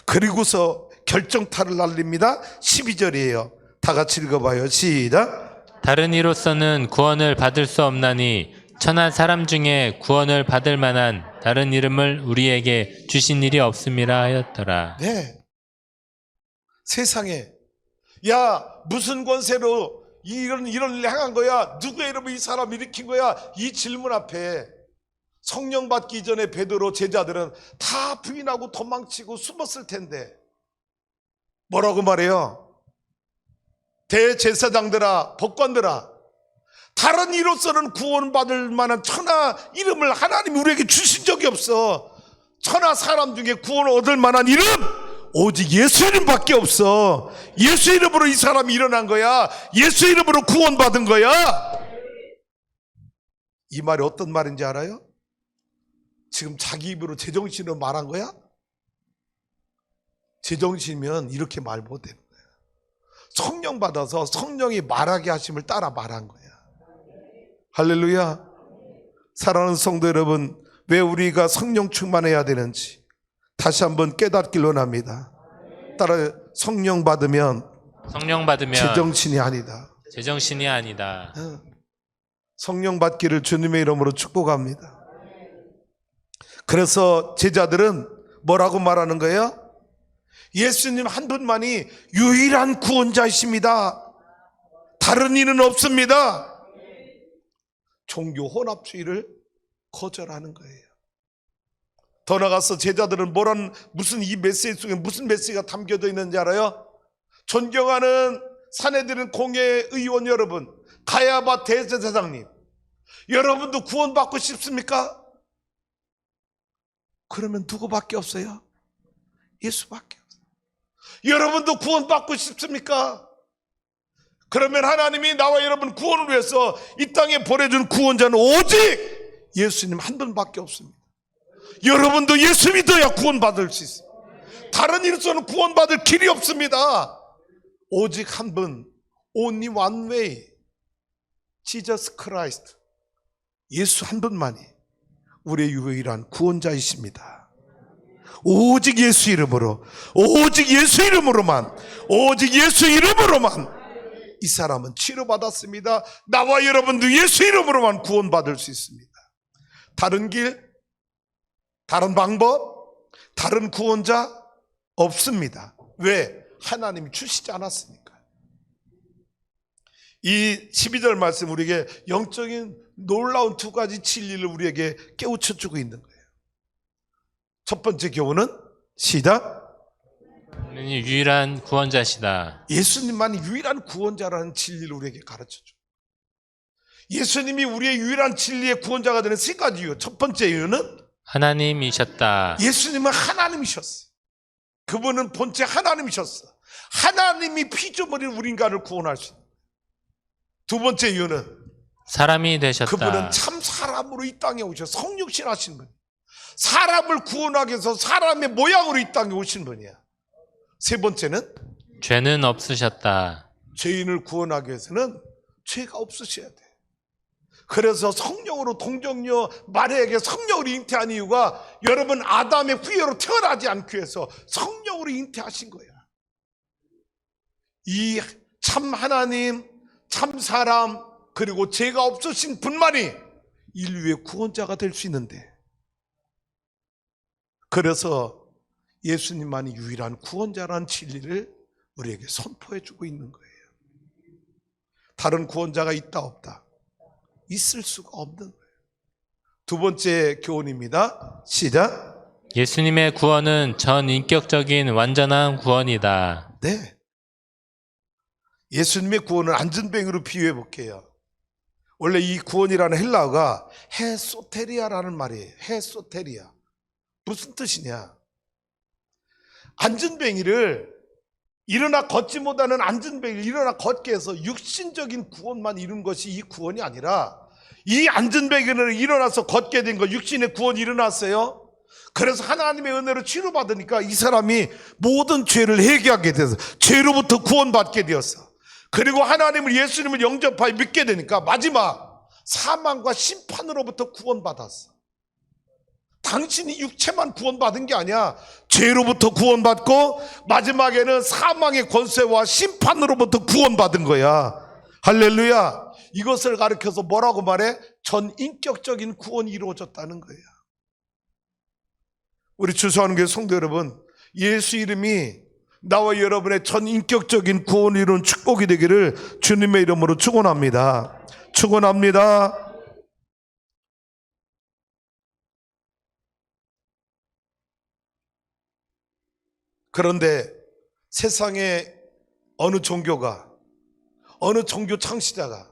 Speaker 1: 그리고서 결정타를 날립니다. 12절이에요. 다 같이 읽어봐요. 시작.
Speaker 2: 다른 이로서는 구원을 받을 수 없나니 천한 사람 중에 구원을 받을 만한 다른 이름을 우리에게 주신 일이 없음이라 하였더라.
Speaker 1: 네. 세상에, 야, 무슨 권세로 이런 일을 행한 거야? 누구의 이름을 이 사람 일으킨 거야? 이 질문 앞에 성령 받기 전에 베드로 제자들은 다 부인하고 도망치고 숨었을 텐데 뭐라고 말해요? 대제사장들아, 법관들아, 다른 이로서는 구원받을 만한 천하 이름을 하나님이 우리에게 주신 적이 없어. 천하 사람 중에 구원을 얻을 만한 이름 오직 예수 이름밖에 없어. 예수 이름으로 이 사람이 일어난 거야. 예수 이름으로 구원받은 거야. 이 말이 어떤 말인지 알아요? 지금 자기 입으로 제정신으로 말한 거야? 제정신이면 이렇게 말 못해. 성령 받아서 성령이 말하게 하심을 따라 말한 거야. 할렐루야. 사랑하는 성도 여러분, 왜 우리가 성령 충만해야 되는지 다시 한번 깨닫기를 원합니다. 따라 성령 받으면 제정신이 아니다.
Speaker 2: 제정신이 아니다.
Speaker 1: 성령 받기를 주님의 이름으로 축복합니다. 그래서 제자들은 뭐라고 말하는 거예요? 예수님 한 분만이 유일한 구원자이십니다. 다른 이는 없습니다. 종교 혼합주의를 거절하는 거예요. 더 나아가서 제자들은 무슨 이 메시지 속에 무슨 메시지가 담겨져 있는지 알아요? 존경하는 산헤드린 공회의원 여러분, 가야바 대제사장님, 여러분도 구원받고 싶습니까? 그러면 누구밖에 없어요? 예수밖에 없어요. 여러분도 구원받고 싶습니까? 그러면 하나님이 나와 여러분 구원을 위해서 이 땅에 보내준 구원자는 오직 예수님 한 분밖에 없습니다. 여러분도 예수 믿어야 구원받을 수 있어요. 다른 이로서는 구원받을 길이 없습니다. 오직 한 분, only one way, Jesus Christ. 예수 한 분만이 우리의 유일한 구원자이십니다. 오직 예수 이름으로, 오직 예수 이름으로만, 오직 예수 이름으로만 이 사람은 치료받았습니다. 나와 여러분도 예수 이름으로만 구원받을 수 있습니다. 다른 길, 다른 방법, 다른 구원자 없습니다. 왜? 하나님이 주시지 않았으니까. 이 12절 말씀 우리에게 영적인 놀라운 두 가지 진리를 우리에게 깨우쳐주고 있는 거예요. 첫 번째 교훈은 시작.
Speaker 2: 유일한 구원자시다.
Speaker 1: 예수님만이 유일한 구원자라는 진리를 우리에게 가르쳐줘. 예수님이 우리의 유일한 진리의 구원자가 되는 세 가지 이유. 첫 번째 이유는
Speaker 2: 하나님이셨다.
Speaker 1: 예수님은 하나님이셨어. 그분은 본체 하나님이셨어. 하나님이 피조물인 우리 인간을 구원할 수 있는. 두 번째 이유는
Speaker 2: 사람이 되셨다.
Speaker 1: 그분은 참 사람으로 이 땅에 오셔서 성육신 하신 분. 사람을 구원하기 위해서 사람의 모양으로 이 땅에 오신 분이야. 세 번째는
Speaker 2: 죄는 없으셨다.
Speaker 1: 죄인을 구원하기 위해서는 죄가 없으셔야 돼. 그래서 성령으로 동정녀 마리아에게 성령으로 잉태한 이유가 여러분 아담의 후예로 태어나지 않기 위해서 성령으로 잉태하신 거야. 이 참 하나님, 참 사람, 그리고 죄가 없으신 분만이 인류의 구원자가 될 수 있는데, 그래서 예수님만이 유일한 구원자라는 진리를 우리에게 선포해 주고 있는 거예요. 다른 구원자가 있다 없다? 있을 수가 없는 거예요. 두 번째 교훈입니다. 시작.
Speaker 2: 예수님의 구원은 전인격적인 완전한 구원이다.
Speaker 1: 네. 예수님의 구원을 안전뱅이로 비유해 볼게요. 원래 이 구원이라는 헬라어가 헤소테리아라는 말이에요. 헤소테리아. 무슨 뜻이냐? 안전뱅이를 일어나 걷지 못하는 안전뱅이를 일어나 걷게 해서 육신적인 구원만 이룬 것이 이 구원이 아니라, 이 안전뱅이를 일어나서 걷게 된 거, 육신의 구원이 일어났어요. 그래서 하나님의 은혜로 치료받으니까 이 사람이 모든 죄를 회개하게 돼서 죄로부터 구원받게 되었어. 그리고 하나님을, 예수님을 영접하여 믿게 되니까 마지막 사망과 심판으로부터 구원받았어. 당신이 육체만 구원받은 게 아니야. 죄로부터 구원받고 마지막에는 사망의 권세와 심판으로부터 구원받은 거야. 할렐루야. 이것을 가르쳐서 뭐라고 말해? 전인격적인 구원이 이루어졌다는 거예요. 우리 주소하는 교회 성도 여러분, 예수 이름이 나와 여러분의 전인격적인 구원을 이룬 축복이 되기를 주님의 이름으로 축원합니다. 축원합니다. 그런데 세상에 어느 종교가, 어느 종교 창시자가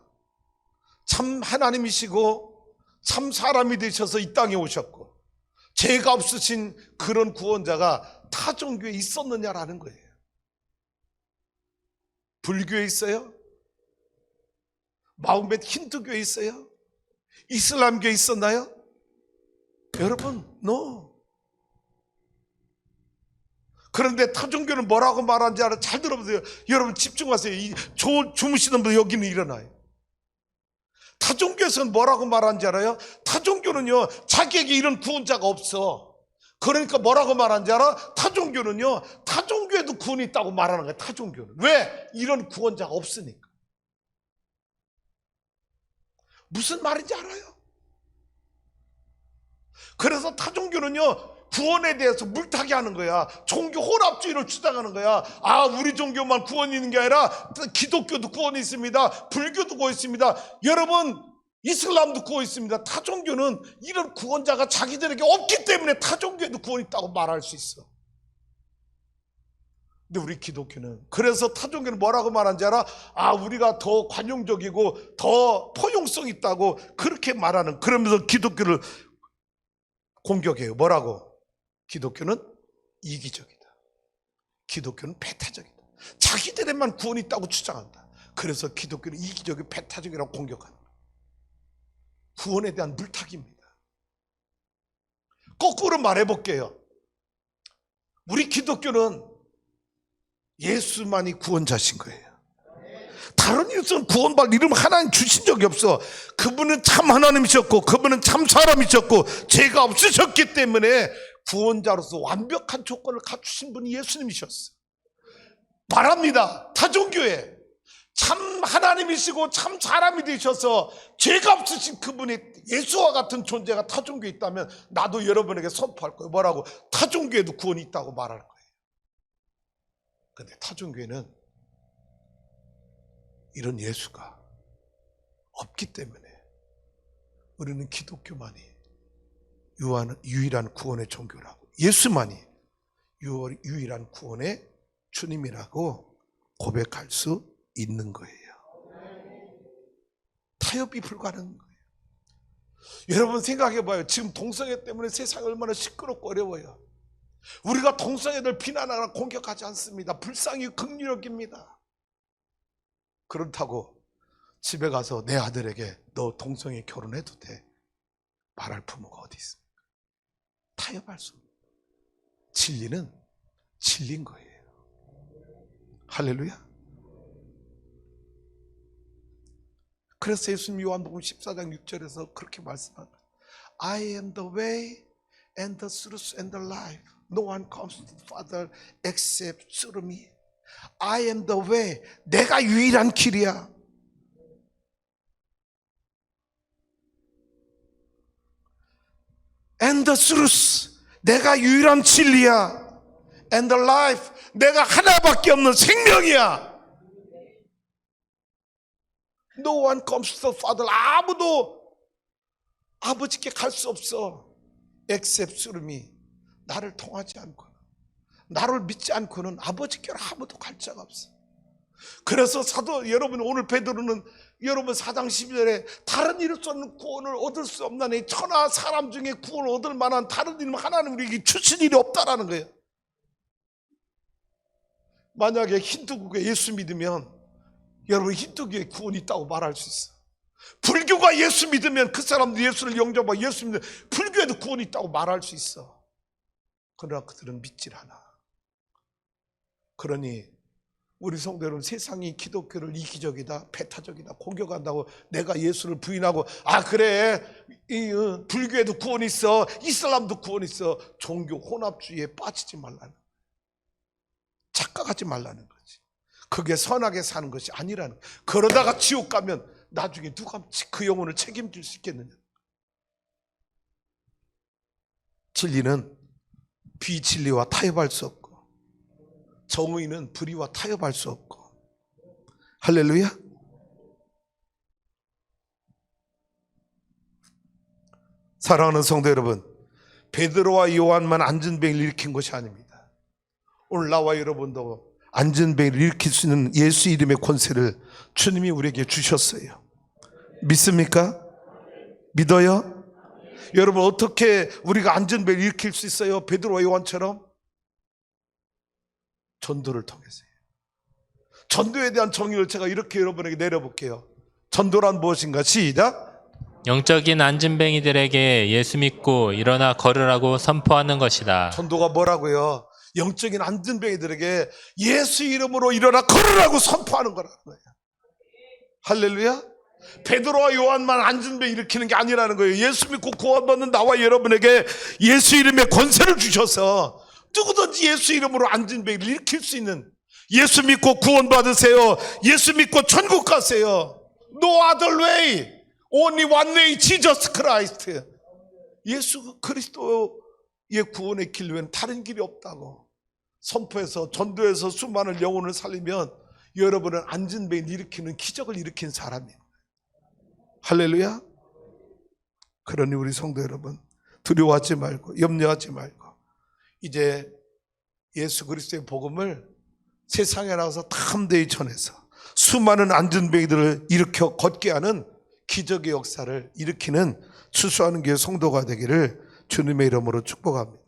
Speaker 1: 참 하나님이시고 참 사람이 되셔서 이 땅에 오셨고 죄가 없으신 그런 구원자가 타 종교에 있었느냐라는 거예요. 불교에 있어요? 마호멧 힌두교에 있어요? 이슬람교에 있었나요? 여러분, no. 그런데 타종교는 뭐라고 말하는지 알아? 잘 들어보세요. 여러분 집중하세요. 주무시는 분 여기는 일어나요. 타종교에서는 뭐라고 말하는지 알아요? 타종교는요, 자기에게 이런 구원자가 없어. 그러니까 뭐라고 말하는지 알아? 타종교는요, 타종교에도 구원이 있다고 말하는 거예요. 타종교는. 왜? 이런 구원자가 없으니까. 무슨 말인지 알아요? 그래서 타종교는요, 구원에 대해서 물타기 하는 거야. 종교 혼합주의를 주장하는 거야. 아, 우리 종교만 구원이 있는 게 아니라 기독교도 구원이 있습니다. 불교도 구원이 있습니다. 여러분, 이슬람도 구원이 있습니다. 타종교는 이런 구원자가 자기들에게 없기 때문에 타종교에도 구원이 있다고 말할 수 있어. 근데 우리 기독교는, 그래서 타종교는 뭐라고 말하는지 알아? 아, 우리가 더 관용적이고 더 포용성 있다고 그렇게 말하는, 그러면서 기독교를 공격해요. 뭐라고? 기독교는 이기적이다. 기독교는 배타적이다. 자기들에만 구원이 있다고 주장한다. 그래서 기독교는 이기적이고 배타적이라고 공격한다. 구원에 대한 물타기입니다. 거꾸로 말해볼게요. 우리 기독교는 예수만이 구원자신 거예요. 다른 이웃은 구원받을 이름 하나님 주신 적이 없어. 그분은 참 하나님이셨고 그분은 참 사람이셨고 죄가 없으셨기 때문에 구원자로서 완벽한 조건을 갖추신 분이 예수님이셨어요. 말합니다. 타종교에 참 하나님이시고 참 사람이 되셔서 죄가 없으신 그분이, 예수와 같은 존재가 타종교에 있다면 나도 여러분에게 선포할 거예요. 뭐라고? 타종교에도 구원이 있다고 말할 거예요. 근데 타종교에는 이런 예수가 없기 때문에 우리는 기독교만이 유일한 구원의 종교라고, 예수만이 유일한 구원의 주님이라고 고백할 수 있는 거예요. 타협이 불가능한 거예요. 여러분 생각해봐요. 지금 동성애 때문에 세상이 얼마나 시끄럽고 어려워요. 우리가 동성애들 비난하거나 공격하지 않습니다. 불쌍히 긍휼력입니다. 그렇다고 집에 가서 내 아들에게 너 동성애 결혼해도 돼 말할 부모가 어디 있습니까? 타협할 수 없는, 진리는 진리인 거예요. 할렐루야. 그래서 예수님 요한복음 14장 6절에서 그렇게 말씀합니다. I am the way and the truth and the life. No one comes to the Father except through me. I am the way. 내가 유일한 길이야. And the truth. 내가 유일한 진리야. And the life. 내가 하나밖에 없는 생명이야. No one comes to the Father. 아무도 아버지께 갈 수 없어. Except through me. 나를 통하지 않고는, 나를 믿지 않고는 아버지께로 아무도 갈 자가 없어. 그래서 사도 여러분, 오늘 베드로는 여러분 4장 12절에 다른 이로서는 구원을 얻을 수 없나니 천하 사람 중에 구원을 얻을 만한 다른 이름 하나는 우리에게 주신 일이 없다라는 거예요. 만약에 힌두교에 예수 믿으면 여러분 힌두교에 구원이 있다고 말할 수 있어. 불교가 예수 믿으면 그 사람도 예수를 영접하고 예수 믿으면 불교에도 구원이 있다고 말할 수 있어. 그러나 그들은 믿질 않아. 그러니 우리 성도 여러분, 세상이 기독교를 이기적이다, 배타적이다 공격한다고 내가 예수를 부인하고 그래 불교에도 구원이 있어, 이슬람도 구원이 있어, 종교 혼합주의에 빠지지 말라는, 착각하지 말라는 거지. 그게 선하게 사는 것이 아니라는 거야. 그러다가 지옥 가면 나중에 누가 그 영혼을 책임질 수 있겠느냐. 진리는 비진리와 타협할 수 없고 정의는 불의와 타협할 수 없고. 할렐루야. 사랑하는 성도 여러분, 베드로와 요한만 안전뱅이를 일으킨 것이 아닙니다. 오늘 나와 여러분도 안전뱅이를 일으킬 수 있는 예수 이름의 권세를 주님이 우리에게 주셨어요. 믿습니까? 믿어요? 여러분, 어떻게 우리가 안전뱅이를 일으킬 수 있어요? 베드로와 요한처럼 전도를 통해서요. 전도에 대한 정의를 제가 이렇게 여러분에게 내려볼게요. 전도란 무엇인가? 시작.
Speaker 2: 영적인 안진뱅이들에게 예수 믿고 일어나 걸으라고 선포하는 것이다.
Speaker 1: 전도가 뭐라고요? 영적인 안전뱅이들에게 예수 이름으로 일어나 걸으라고 선포하는 거라는 거예요. 할렐루야. 베드로와 요한만 안전뱅이 일으키는 게 아니라는 거예요. 예수 믿고 구원받는 나와 여러분에게 예수 이름의 권세를 주셔서 누구든지 예수 이름으로 안전뱅이를 일으킬 수 있는, 예수 믿고 구원받으세요. 예수 믿고 천국 가세요. No other way. Only one way. Jesus Christ. 예수 그리스도의 구원의 길 외에는 다른 길이 없다고 선포해서 전도해서 수많은 영혼을 살리면 여러분은 안전뱅이를 일으키는 기적을 일으킨 사람이에요. 할렐루야. 그러니 우리 성도 여러분, 두려워하지 말고 염려하지 말고 이제 예수 그리스도의 복음을 세상에 나가서 담대히 전해서 수많은 안전뱅이들을 일으켜 걷게 하는 기적의 역사를 일으키는 추수하는 교회 성도가 되기를 주님의 이름으로 축복합니다.